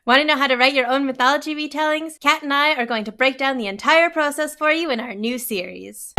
Want to know how to write your own mythology retellings? Kat and I are going to break down the entire process for you in our new series.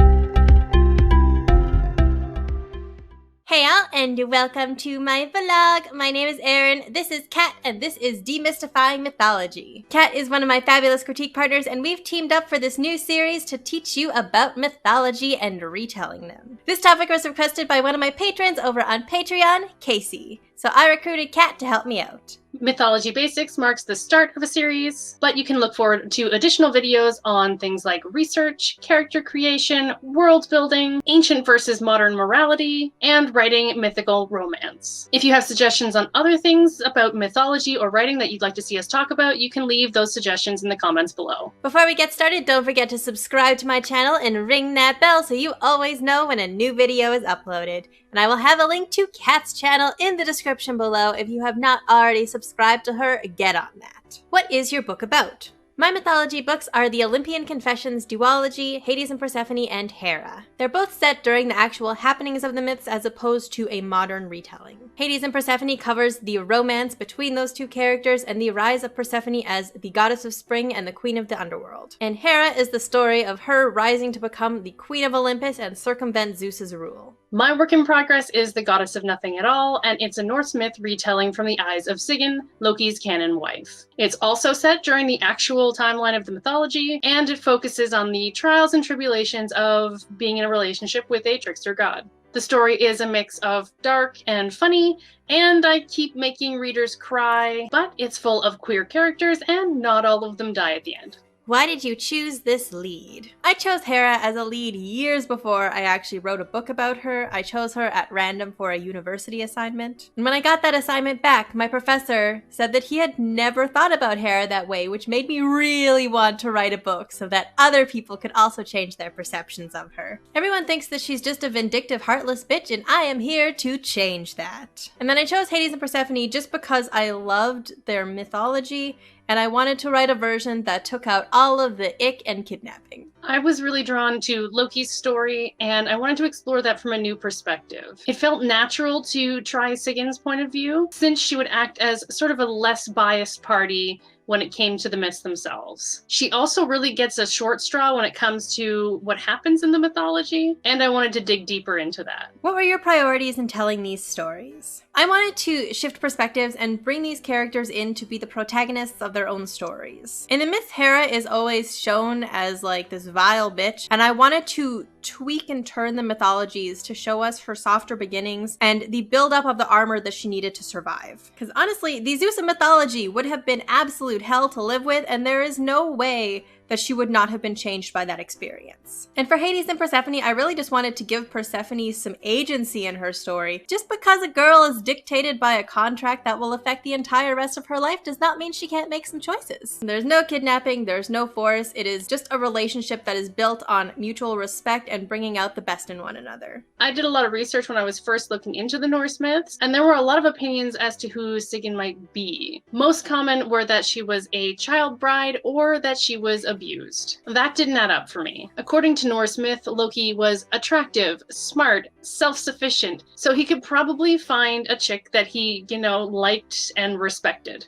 Hey all, and welcome to my vlog. My name is Erin, this is Kat, and this is Demystifying Mythology. Kat is one of my fabulous critique partners, and we've teamed up for this new series to teach you about mythology and retelling them. This topic was requested by one of my patrons over on Patreon, Casey. So I recruited Kat to help me out. Mythology Basics marks the start of a series, but you can look forward to additional videos on things like research, character creation, world building, ancient versus modern morality, and writing mythical romance. If you have suggestions on other things about mythology or writing that you'd like to see us talk about, you can leave those suggestions in the comments below. Before we get started, don't forget to subscribe to my channel and ring that bell so you always know when a new video is uploaded. And I will have a link to Kat's channel in the description below. If you have not already subscribed to her, get on that. What is your book about? My mythology books are the Olympian Confessions duology, Hades and Persephone, and Hera. They're both set during the actual happenings of the myths as opposed to a modern retelling. Hades and Persephone covers the romance between those two characters and the rise of Persephone as the goddess of spring and the queen of the underworld. And Hera is the story of her rising to become the queen of Olympus and circumvent Zeus's rule. My work in progress is The Goddess of Nothing at All, and it's a Norse myth retelling from the eyes of Sigyn, Loki's canon wife. It's also set during the actual timeline of the mythology, and it focuses on the trials and tribulations of being in a relationship with a trickster god. The story is a mix of dark and funny, and I keep making readers cry, but it's full of queer characters and not all of them die at the end. Why did you choose this lead? I chose Hera as a lead years before I actually wrote a book about her. I chose her at random for a university assignment. And when I got that assignment back, my professor said that he had never thought about Hera that way, which made me really want to write a book so that other people could also change their perceptions of her. Everyone thinks that she's just a vindictive, heartless bitch, and I am here to change that. And then I chose Hades and Persephone just because I loved their mythology, and I wanted to write a version that took out all of the ick and kidnapping. I was really drawn to Loki's story, and I wanted to explore that from a new perspective. It felt natural to try Sigyn's point of view, since she would act as sort of a less biased party when it came to the myths themselves. She also really gets a short straw when it comes to what happens in the mythology, and I wanted to dig deeper into that. What were your priorities in telling these stories? I wanted to shift perspectives and bring these characters in to be the protagonists of their own stories. In the myth, Hera is always shown as like this vile bitch, and I wanted to tweak and turn the mythologies to show us her softer beginnings and the buildup of the armor that she needed to survive. Because honestly, the Zeus of mythology would have been absolute hell to live with, and there is no way that she would not have been changed by that experience. And for Hades and Persephone, I really just wanted to give Persephone some agency in her story. Just because a girl is dictated by a contract that will affect the entire rest of her life does not mean she can't make some choices. There's no kidnapping, there's no force, it is just a relationship that is built on mutual respect and bringing out the best in one another. I did a lot of research when I was first looking into the Norse myths, and there were a lot of opinions as to who Sigyn might be. Most common were that she was a child bride or that she was abused. That didn't add up for me. According to Norse myth, Loki was attractive, smart, self-sufficient, so he could probably find a chick that he, liked and respected.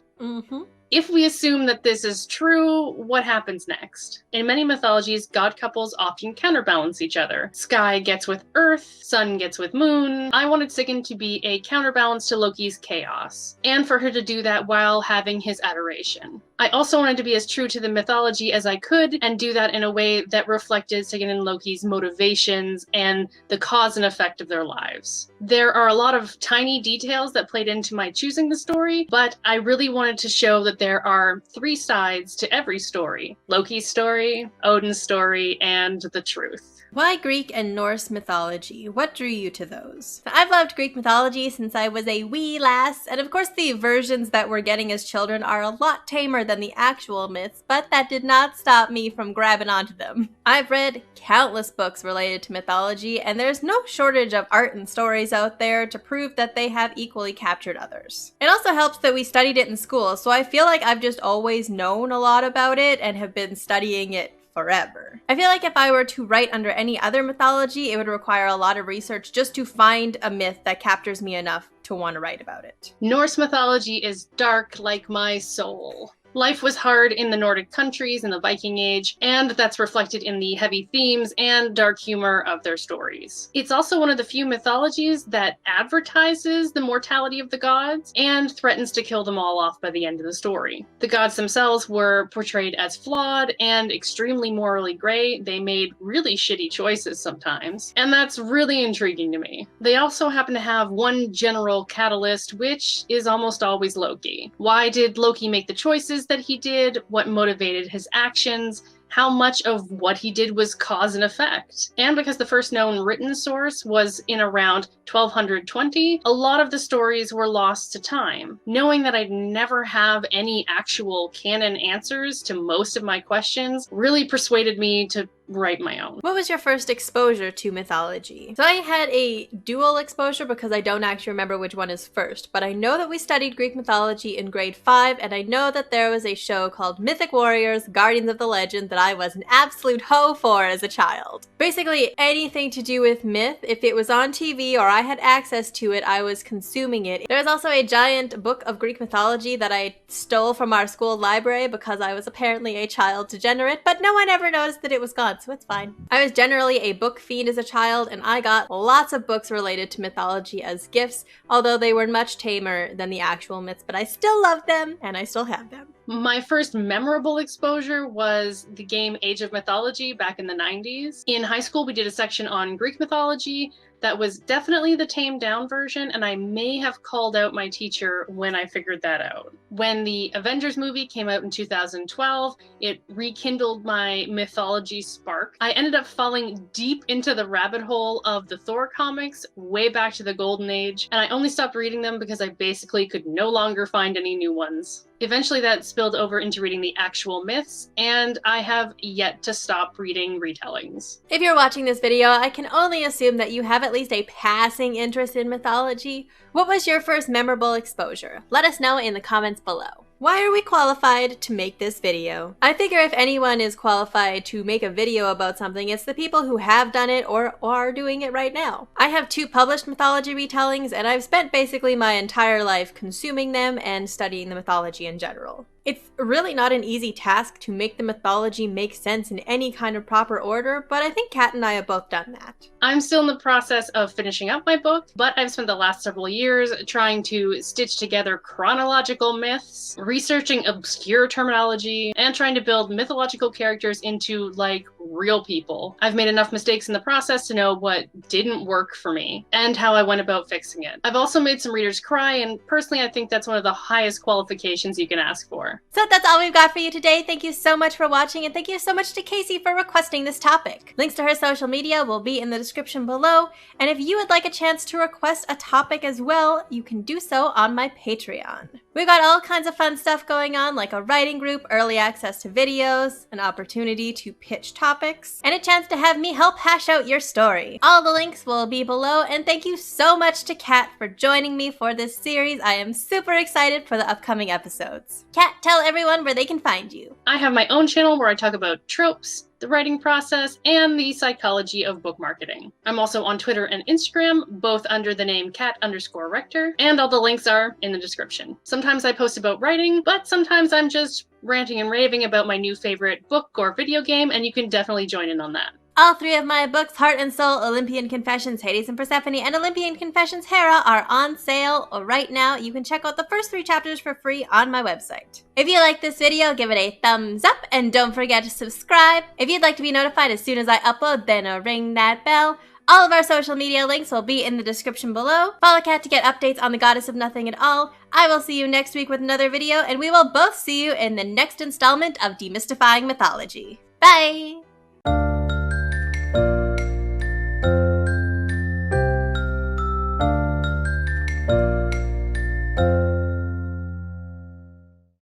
If we assume that this is true, what happens next? In many mythologies, god couples often counterbalance each other. Sky gets with earth, sun gets with moon. I wanted Sigyn to be a counterbalance to Loki's chaos, and for her to do that while having his adoration. I also wanted to be as true to the mythology as I could, and do that in a way that reflected Sigyn and Loki's motivations and the cause and effect of their lives. There are a lot of tiny details that played into my choosing the story, but I really wanted to show that there are three sides to every story: Loki's story, Odin's story, and the truth. Why Greek and Norse mythology? What drew you to those? I've loved Greek mythology since I was a wee lass, and of course the versions that we're getting as children are a lot tamer than the actual myths, but that did not stop me from grabbing onto them. I've read countless books related to mythology, and there's no shortage of art and stories out there to prove that they have equally captured others. It also helps that we studied it in school, so I feel like I've just always known a lot about it and have been studying it forever. I feel like if I were to write under any other mythology, it would require a lot of research just to find a myth that captures me enough to to want to write about it. Norse mythology is dark like my soul. Life was hard in the Nordic countries in the Viking Age, and that's reflected in the heavy themes and dark humor of their stories. It's also one of the few mythologies that advertises the mortality of the gods and threatens to kill them all off by the end of the story. The gods themselves were portrayed as flawed and extremely morally gray. They made really shitty choices sometimes, and that's really intriguing to me. They also happen to have one general catalyst, which is almost always Loki. Why did Loki make the choices that he did? What motivated his actions? How much of what he did was cause and effect? And because the first known written source was in around 1220, a lot of the stories were lost to time. Knowing that I'd never have any actual canon answers to most of my questions really persuaded me to write my own. What was your first exposure to mythology? So I had a dual exposure because I don't actually remember which one is first, but I know that we studied Greek mythology in grade 5, and I know that there was a show called Mythic Warriors, Guardians of the Legend that I was an absolute hoe for as a child. Basically anything to do with myth, if it was on TV or I had access to it, I was consuming it. There was also a giant book of Greek mythology that I stole from our school library because I was apparently a child degenerate, but no one ever noticed that it was gone, so it's fine. I was generally a book fiend as a child, and I got lots of books related to mythology as gifts, although they were much tamer than the actual myths, but I still love them, and I still have them. My first memorable exposure was the game Age of Mythology back in the 90s. In high school, we did a section on Greek mythology. That was definitely the tamed down version, and I may have called out my teacher when I figured that out. When the Avengers movie came out in 2012, it rekindled my mythology spark. I ended up falling deep into the rabbit hole of the Thor comics way back to the Golden Age, and I only stopped reading them because I basically could no longer find any new ones. Eventually that spilled over into reading the actual myths, and I have yet to stop reading retellings. If you're watching this video, I can only assume that you have at least a passing interest in mythology. What was your first memorable exposure? Let us know in the comments below. Why are we qualified to make this video? I figure if anyone is qualified to make a video about something, it's the people who have done it or are doing it right now. I have 2 published mythology retellings, and I've spent basically my entire life consuming them and studying the mythology in general. It's really not an easy task to make the mythology make sense in any kind of proper order, but I think Kat and I have both done that. I'm still in the process of finishing up my book, but I've spent the last several years trying to stitch together chronological myths, researching obscure terminology, and trying to build mythological characters into, like, real people. I've made enough mistakes in the process to know what didn't work for me, and how I went about fixing it. I've also made some readers cry, and personally I think that's one of the highest qualifications you can ask for. So that's all we've got for you today. Thank you so much for watching, and thank you so much to Casey for requesting this topic. Links to her social media will be in the description below, and if you would like a chance to request a topic as well, you can do so on my Patreon. We've got all kinds of fun stuff going on, like a writing group, early access to videos, an opportunity to pitch topics, and a chance to have me help hash out your story. All the links will be below, and thank you so much to Kat for joining me for this series. I am super excited for the upcoming episodes. Kat, tell everyone where they can find you. I have my own channel where I talk about tropes, the writing process, and the psychology of book marketing. I'm also on Twitter and Instagram, both under the name cat_rector, and all the links are in the description. Sometimes I post about writing, but sometimes I'm just ranting and raving about my new favorite book or video game, and you can definitely join in on that. All 3 of my books, Heart and Soul, Olympian Confessions, Hades and Persephone, and Olympian Confessions, Hera, are on sale right now. You can check out the first 3 chapters for free on my website. If you like this video, give it a thumbs up, and don't forget to subscribe. If you'd like to be notified as soon as I upload, then ring that bell. All of our social media links will be in the description below. Follow Kat to get updates on the Goddess of Nothing at All. I will see you next week with another video, and we will both see you in the next installment of Demystifying Mythology. Bye!